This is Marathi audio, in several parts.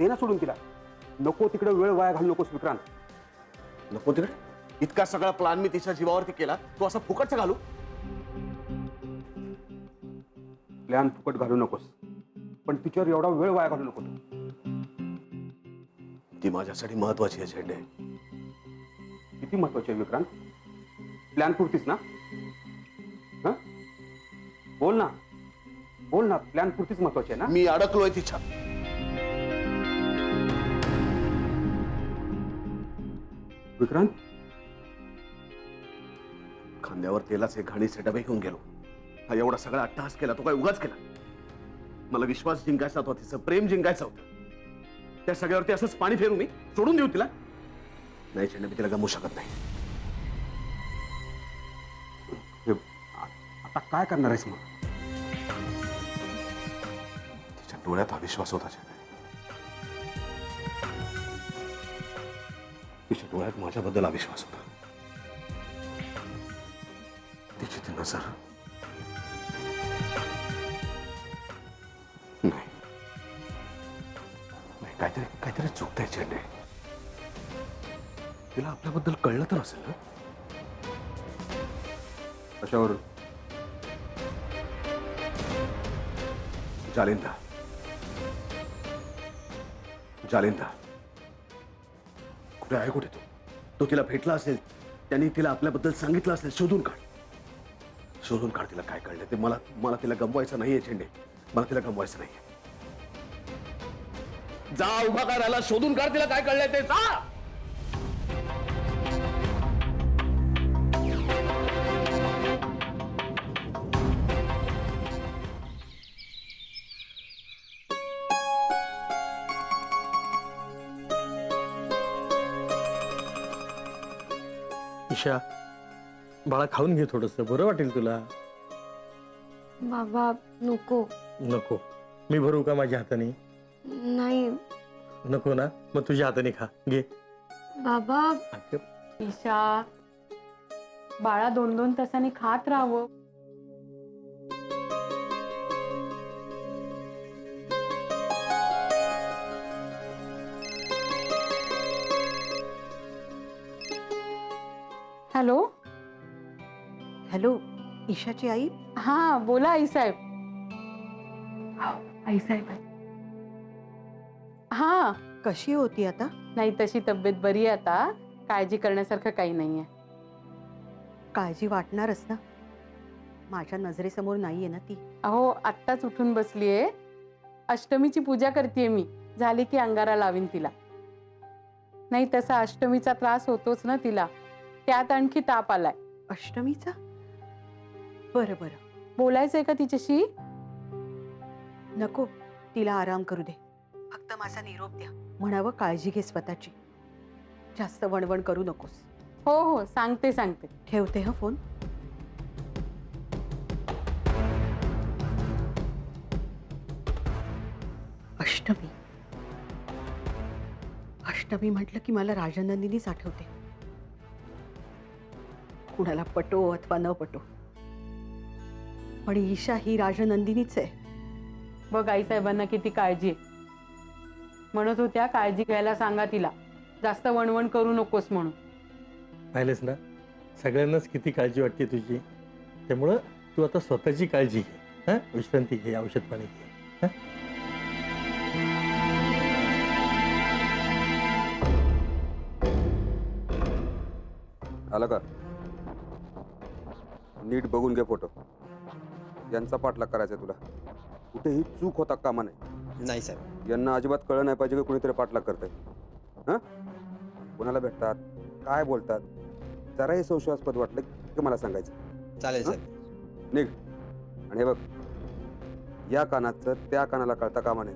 दे ना सोडून तिला. नको तिकडे वेळ वाया घालू नकोस विक्रांत. नको तिकडे. इतका सगळा प्लॅन मी तिच्या जीवावरती केला, तू असा फुकटचा घालू? प्लॅन फुकट घालू नकोस, पण तिच्यावर एवढा वेळ वाया घालू नको. ती माझ्यासाठी महत्वाची आहे झेंडे. किती महत्वाची आहे विक्रांत? प्लॅन पुरतीच ना? हा, बोल ना, बोल ना. प्लॅन पुरतीच महत्वाची आहे ना? मी अडकलोय तिच्या. विक्रांत, खांद्यावर तेलाचे घाणीचे डबे घेऊन गेलो. हा एवढा सगळा अट्टहास केला तो काय उगाच केला? मला विश्वास जिंकायचा होता, तिचं प्रेम जिंकायचं होतं. त्या सगळ्यावरती असंच पाणी फेरू मी? सोडून देऊ तिला? नाही झेंडे, मी तिला गमवू शकत नाही. आता काय करणार आहेस मग? तिच्या डोळ्यात हा विश्वास होता झेंडे. तिच्या डोळ्यात माझ्याबद्दल अविश्वास होता. तिची ती नजर. नाही नाही, काहीतरी चुकतंय झेंडे. तिला आपल्याबद्दल कळलं तर असेल ना? कशावरून? जालिंदा. जालिंदा कुठे आहे? कुठे तो तिला भेटला असेल, त्यांनी तिला आपल्याबद्दल सांगितलं असेल. शोधून काढ, शोधून काढ. तिला काय कळलं ते. मला तिला गमवायचं नाहीये झेंडे. मला तिला गमवायचं नाहीये. जा, उभा काय राहिला? शोधून काढ तिला काय कळलंय ते. जा. ईशा, बाळा खाऊन घे, थोडस बरं वाटेल तुला. बाबा नको. नको? मी भरू का माझ्या हाताने? नाही नको ना? मग तुझ्या हाताने खा, घे. बाबा. अगं, ईशा, बाळा 2-2 तासांनी खात राहावं. हॅलो. हॅलो, ईशाची आई? हा बोला आई साहेब. आई साहेब. हा, कशी होती आता? नाही तशी तब्येत बरी आहे आता. काळजी करण्यासारखं काही नाहीये. काळजी वाटणारच ना, माझ्या नजरेसमोर नाहीये ना ती. अहो आत्ताच उठून बसलीये. अष्टमीची पूजा करतेय मी. झाली की अंगारा लावीन तिला. नाही तसा अष्टमीचा त्रास होतोच ना तिला. त्यात आणखी ताप आलाय. अष्टमीचा? बरं बरं. बोलायचंय का तिच्याशी? नको, तिला आराम करू दे. फक्त माझा निरोप द्या. म्हणावं काळजी घे स्वतःची. जास्त वणवण करू नकोस. हो हो, सांगते सांगते. ठेवते हा फोन. अष्टमी. अष्टमी म्हटलं की मला राजनंदिनीच आठवते. कुणाला पटो अथवा न पटो, पण ईशा ही राजनंदिनीच आहे. बघ आई साहेबांना किती काळजी आहे. म्हणत होत्या काळजी घ्यायला सांगा तिला, जास्त वणवण करू नकोस म्हणून. पाहिलंस ना, सगळ्यांनाच किती काळजी वाटते तुझी. त्यामुळं तू आता स्वतःची काळजी घे. हा, विश्रांती घे, औषध पाणी घे. आला का? नीट बघून घे फोटो. यांचा पाठलाग करायचा तुला. कुठेही चूक होता कामा नये. नाही साहेब. यांना अजिबात कळलं नाही पाहिजे की कुणीतरी पाठलाग करतंय. हां, कोणाला भेटतात, काय बोलतात, जराही संशयास्पद वाटलं की मला सांगायचं. चालेल हं? साहेब. निघ. आणि हे बघ, या कानाचं त्या कानाला कळता कामा नये.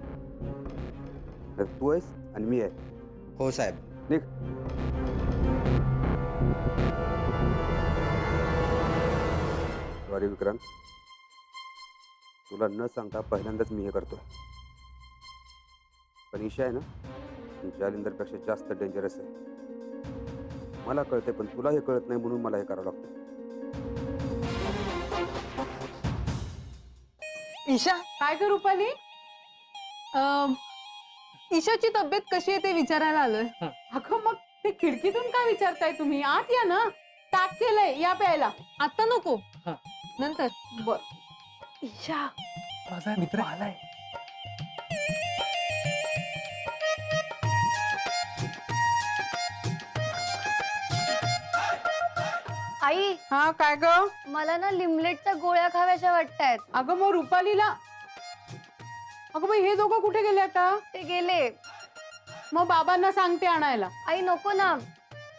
तर तू आहेस आणि मी आहे. हो साहेब. निघ. सॉरी विक्रांत, तुला न सांगता पहिल्यांदाच मी हे करतोय. पण ईशा आहे ना, जालिंदरपेक्षा जास्त डेंजरस आहे. मला कळते, पण तुला हे कळत नाही म्हणून मला हे करावं लागतं. ईशा, काय करू रुपाली? ईशाची तब्येत कशी आहे ते विचारायला आलोय. अगं मग ते खिडकीतून काय विचारताय तुम्ही? आत या ना. ताक केलंय, या प्यायला. आता नको, हा. नंतर. बर. ईशा माझा मित्र आलाय. आई हा काय ग? मला ना लिमलेटच्या गोळ्या खाव्याशा वाटतायत. अगं मग रुपालीला. अगं बाई हे दोघं कुठे गेले आता? ते गेले. मग बाबांना सांगते आणायला. आई नको ना,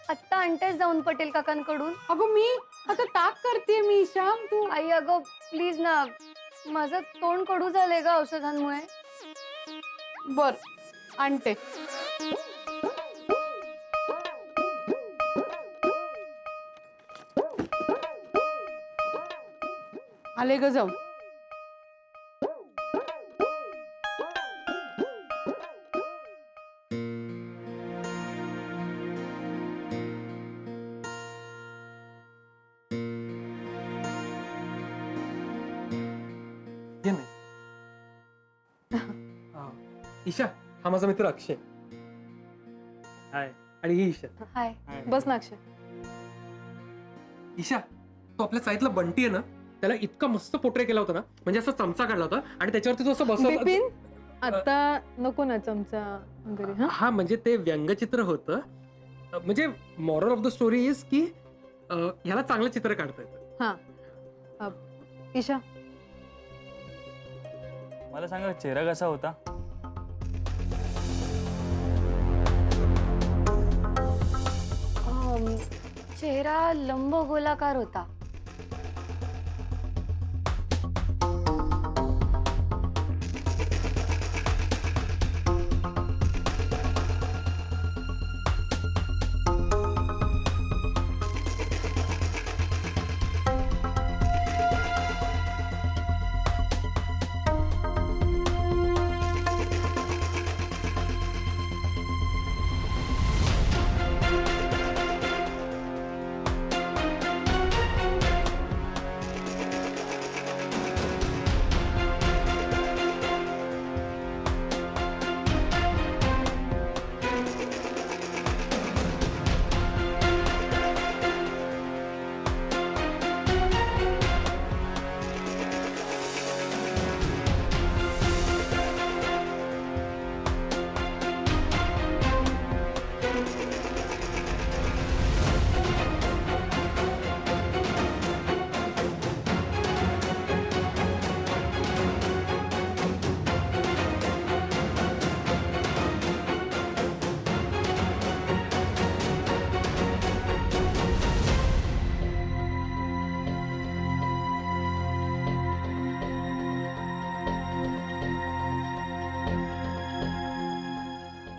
आत्ता आणतेच जाऊन पटेल काकांकडून. अगं मी आता ताक करते मी. श्याम तू. आई अगं प्लीज ना, माझं तोंड कडू झालंय ग औषधांमुळे. बर आणते. आले ग जाऊन. ये नाही. ईशा हा माझा मित्र अक्षय. हाय. आणि ही ईशा. हाय. बस ना अक्षय. ईशा तो आपल्या साईतला बंटी आहे ना, त्याला इतका मस्त पोट्रे केला होता ना, म्हणजे असा चमचा काढला होता आणि त्याच्यावरती तो असं बसवला. बिपिन आता नको ना चमचा वगैरे. हा हा म्हणजे ते व्यंगचित्र होतं. म्हणजे moral of the story is की ह्याला चांगलं चित्र काढता येतं. ईशा मला सांगा चेहरा कसा होता? चेहरा लंब गोलाकार होता.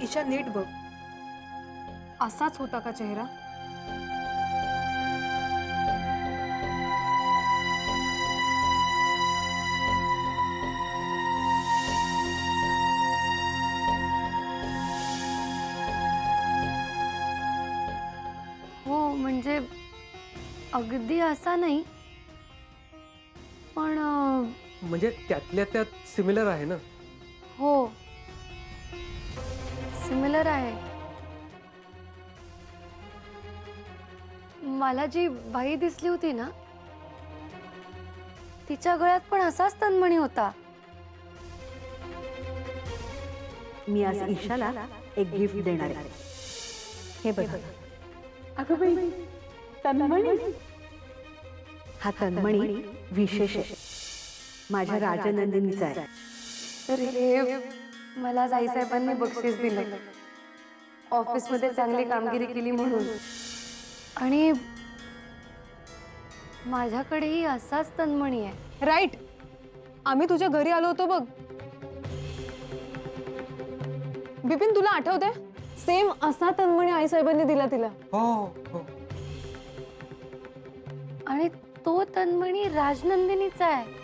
ईशा नीट बघ. असाच होता का चेहरा? हो म्हणजे अगदी असा नाही, पण म्हणजे त्यातल्या त्यात सिमिलर आहे ना. हो सिमिलर आहे. मला जी बाई दिसली होती ना, तिच्या गळ्यात पण असाच तन्मणी होता. मी आज ईशाला एक गिफ्ट देणार आहे. हे बघा, अगं बाई तन्मणी. हा तन्मणी विशेष आहे. माझ्या राजनंदिनीचा आहे. तर हे मला जाईसाहेबांनी बक्षीस दिलं ऑफिसमध्ये चांगली कामगिरी केली म्हणून. आणि माझ्याकडेही असाच तन्मणी आहे. राईट. आम्ही तुझ्या घरी आलो होतो बघ. बिपिन तुला आठवतंय? सेम असा तन्मणी आईसाहेबांनी दिला तिला. हो हो. आणि तो तन्मणी राजनंदिनीचा आहे.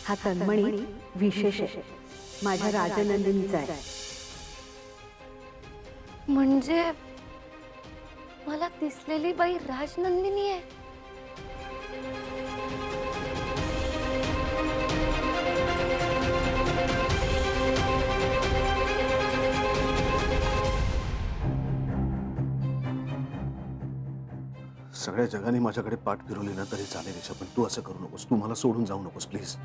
हा तन्मणी विशेष आहे. माझ्या राजनंदिनीचा आहे. म्हणजे मला दिसलेली बाई राजनंदिनी आहे. सगळ्या जगाने माझ्याकडे पाठ फिरवली ना तरी चालेल ईशा, पण तू असं करू नकोस. तू मला सोडून जाऊ नकोस please.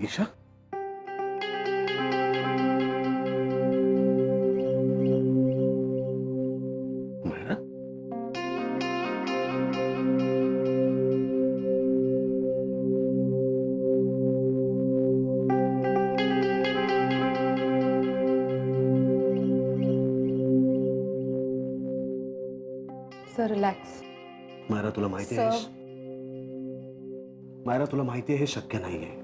Isha, Myra, sir relax. Myra तुला माहिती आहे मायरा तुला माहिती आहे हे शक्य नाहीये.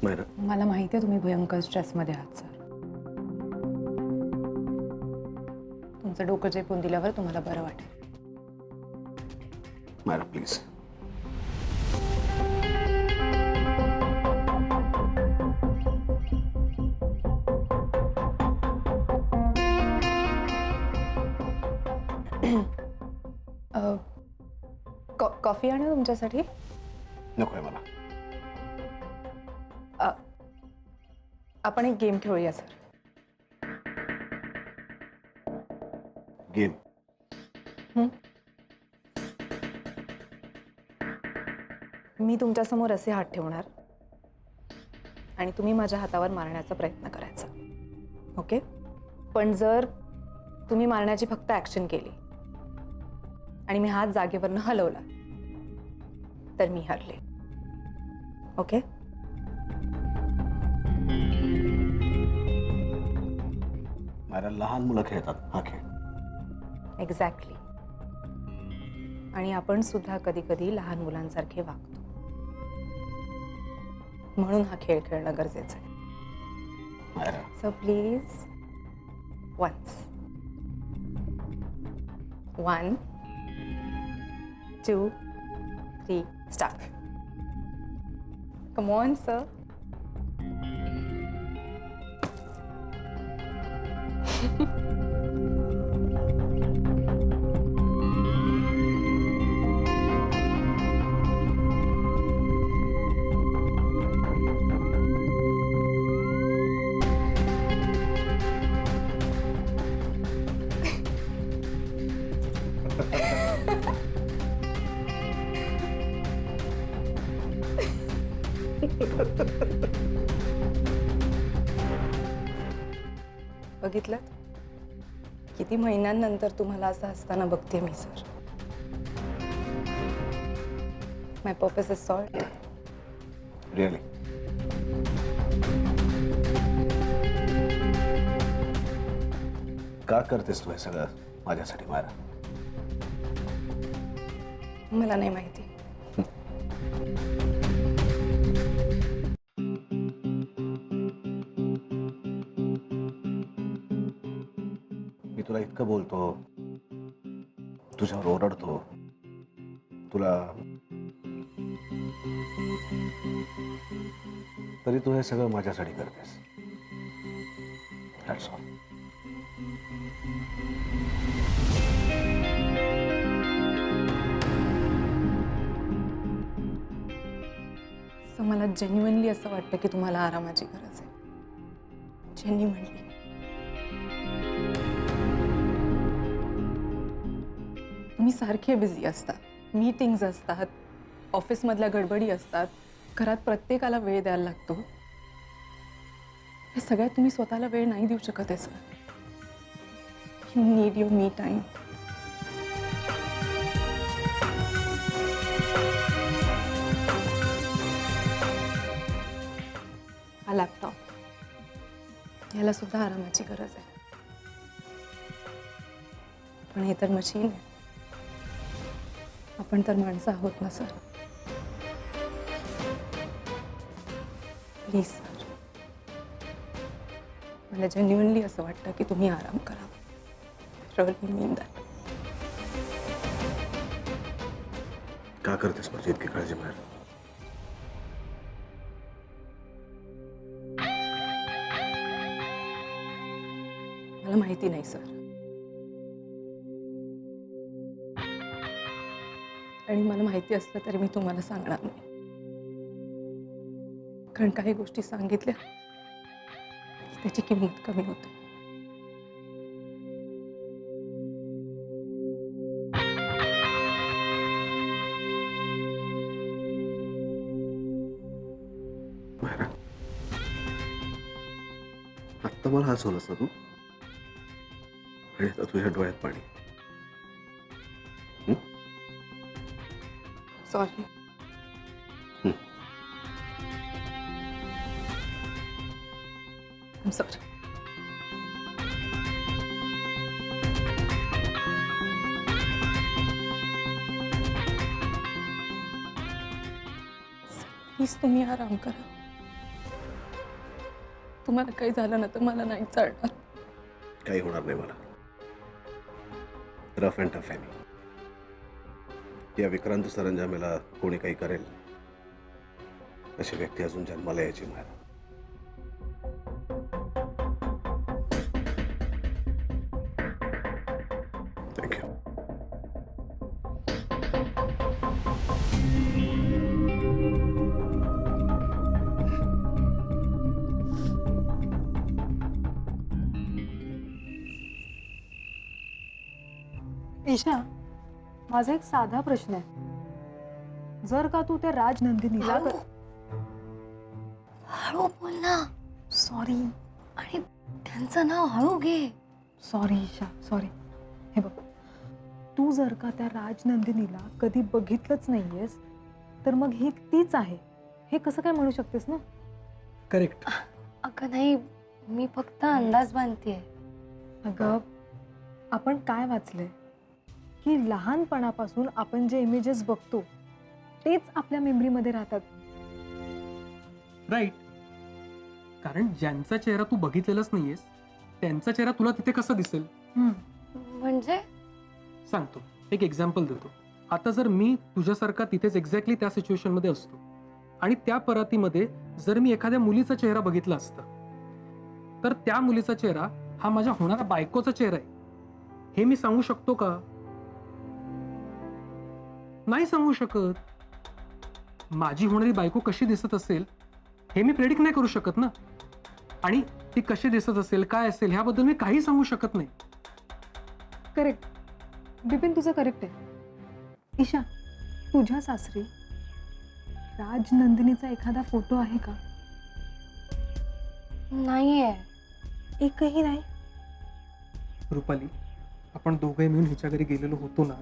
मायरा, मला माहिती आहे तुम्ही भयंकर स्ट्रेसमध्ये आहात सर. तुमचं डोकं चेपून दिल्यावर तुम्हाला बरं वाटेल. मायरा प्लीज. कॉफी आणू तुमच्यासाठी? नकोय मला. आपण एक गेम खेळूया सर. गेम? मी तुमच्यासमोर असे हात ठेवणार आणि तुम्ही माझ्या हातावर मारण्याचा प्रयत्न करायचा. ओके? पण जर तुम्ही मारण्याची फक्त ऍक्शन केली आणि मी हात जागेवरनं हलवला तर मी हरले. ओके? मायरा, लहान मुलं खेळतात हा खेळ. एक्झॅक्टली. आणि आपण सुद्धा कधी कधी लहान मुलांसारखे वागतो. म्हणून हा खेळ खेळणं गरजेचं आहे. Myra, so please once. 1 2 3 start. Come on sir. बघितलं किती महिन्यांनंतर तुम्हाला असं असताना बघते मी sir. My purpose is solved. Really? का करतेस तू हे सगळं माझ्यासाठी मायरा? मला नाही माहिती. मी तुला इतकं बोलतो, तुझ्यावर ओरडतो, तुला तरी तू हे सगळं माझ्यासाठी करतेस. That's all. सो मला जेन्युइनली असं वाटतं की तुम्हाला आरामाची गरज आहे. जेन्युइनली. तुम्ही सारखे बिझी असता. मीटिंग्स असतात, ऑफिसमधल्या गडबडी असतात, घरात प्रत्येकाला वेळ द्यायला लागतो. हे सगळ्यात तुम्ही स्वतःला वेळ नाही देऊ शकत आहे sir. You need your me time. हा लॅपटॉप, याला सुद्धा आरामाची गरज आहे. पण हे तर मशीन आहे. आपण तर माणसं आहोत ना सर. प्लीज सर, मला जेन्युइनली असं वाटतं की तुम्ही आराम करा. Really mean that. का करतेस माझी इतकी काळजी मार? मला माहिती नाही सर, आणि मला माहिती असलं तरी मी तुम्हाला सांगणार नाही, कारण काही गोष्टी सांगितल्या त्याची किंमत कमी होते. मायरा, आत्ता मला हसवलंस ना तू, आणि आता तुझ्या डोळ्यात पाणी. सॉरी. I'm sorry. प्लीज तुम्ही आराम करा. तुम्हाला काही झालं ना तर मला नाही चालणार. काही होणार नाही मला. रफ अँड टफ आहे मी. या विक्रांत सरंजामेला कोणी काही करेल अशी व्यक्ती अजून जन्माला यायची मायरा. थँक्यू. ईशा, माझा एक साधा प्रश्न आहे. जर का तू त्या राजनंदिनीला हळू बोल ना. सॉरी आणि त्यांचं नाव हळू घे. Sorry Isha, sorry. हे बघ, तू जर का त्या राजनंदिनीला कधी बघितलंच नाहीयेस तर मग ही तीच आहे हे कसं काय म्हणू शकतेस ना? करेक्ट. अगं नाही, मी फक्त अंदाज बांधतेय. अगं, आपण काय वाचलंय की लहानपणापासून आपण जे इमेजेस बघतो तेच आपल्या मेमरीमध्ये राहतात. राईट. कारण ज्यांचा चेहरा तू बघितलेलाच नाहीयेस त्यांचा चेहरा तुला तिथे कसं दिसेल? म्हणजे सांगतो, एक एक्झाम्पल देतो. आता जर मी तुझ्यासारखा तिथेच एक्झॅक्टली त्या सिच्युएशन मध्ये असतो आणि त्या परातीमध्ये जर मी एखाद्या मुलीचा चेहरा बघितला असता तर त्या मुलीचा चेहरा हा माझ्या होणाऱ्या बायकोचा चेहरा आहे हे मी सांगू शकतो का? नाही सांगू शकत. माझी होणारी बायको कशी दिसत असेल हे मी प्रेडिक्ट नाही करू शकत ना, आणि ती कशी दिसत असेल, काय असेल ह्याबद्दल मी काही सांगू शकत नाही. करेक्ट बिपिन, तुझं करेक्ट आहे. ईशा, तुझ्या सासरी राजनंदिनीचा एखादा फोटो आहे का? नाहीये. एकही नाही. रुपाली, आपण दोघे मिळून हिच्या घरी गेलेलो होतो ना,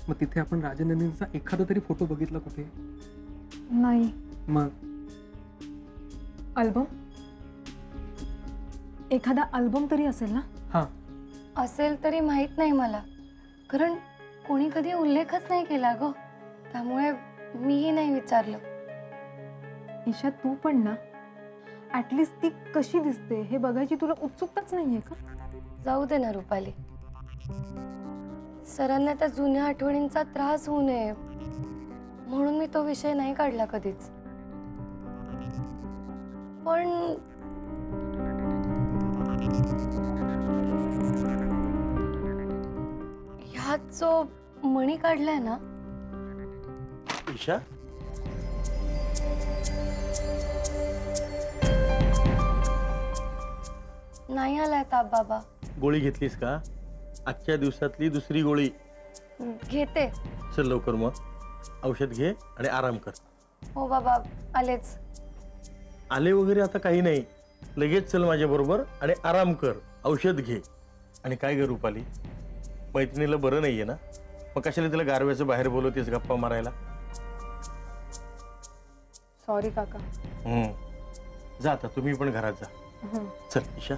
मग तिथे आपण राजनंदिनीचा एखादा तरी फोटो बघितला कुठे? नाही. मग अल्बम, एखादा अल्बम तरी असेल ना? हा, असेल तरी माहित नाही मला, कारण कोणी कधी उल्लेखच नाही केला ग, त्यामुळे मीही नाही विचारलं. ईशा, तू पण ना ऍटलिस्ट ती कशी दिसते हे बघायची तुला उत्सुकताच नाहीये का? जाऊ दे ना रुपाली, सरांना त्या जुन्या आठवणींचा त्रास होऊ नये म्हणून मी तो विषय नाही काढला कधीच. पण ह्यात जो मणी काढलाय ना, ईशा, नाही आलाय ताप बाबा. गोळी घेतलीस का? आजच्या दिवसातली दुसरी गोळी. घेते. चल लवकर, मग औषध घे आणि आराम कर. हो बाबा, आलेच. आले वगैरे आता काही नाही, लगेच चल माझ्या बरोबर आणि आराम कर, औषध घे. आणि काय ग रुपाली, मैत्रिणीला बरं नाहीये ना, मग कशाला तिला गारव्याचं बाहेर बोलवतेस गप्पा मारायला? सॉरी काका. जा आता, तुम्ही पण घरात जा. चल ईशा.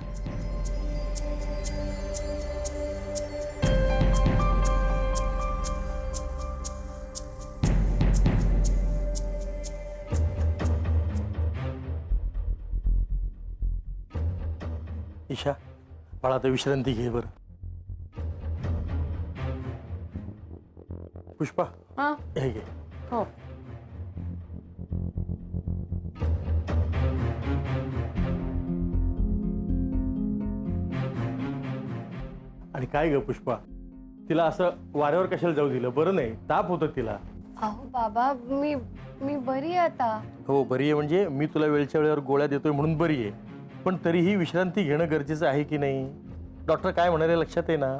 ईशा बाळा आता विश्रांती घे बरं. पुष्पा हा हे घे. हो आणि काय ग पुष्पा, तिला असं वाऱ्यावर कशाला जाऊ दिलं? बरं नाही, ताप होतं तिला. अहो बाबा, मी बरी आहे आता. हो बरी आहे म्हणजे मी तुला वेळच्या वेळेवर गोळ्या देतोय म्हणून बरी आहे, पण तरीही विश्रांती घेणं गरजेचं आहे की नाही? डॉक्टर काय म्हणाले लक्षात आहे ना?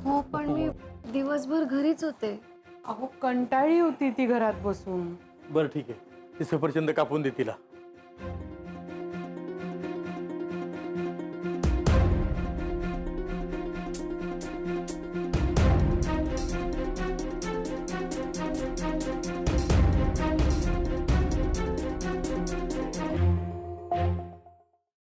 हो पण मी दिवसभर घरीच होते. अहो कंटाळी होती ती घरात बसून. बरं ठीक आहे, ती सफरचंद कापून दे तिला.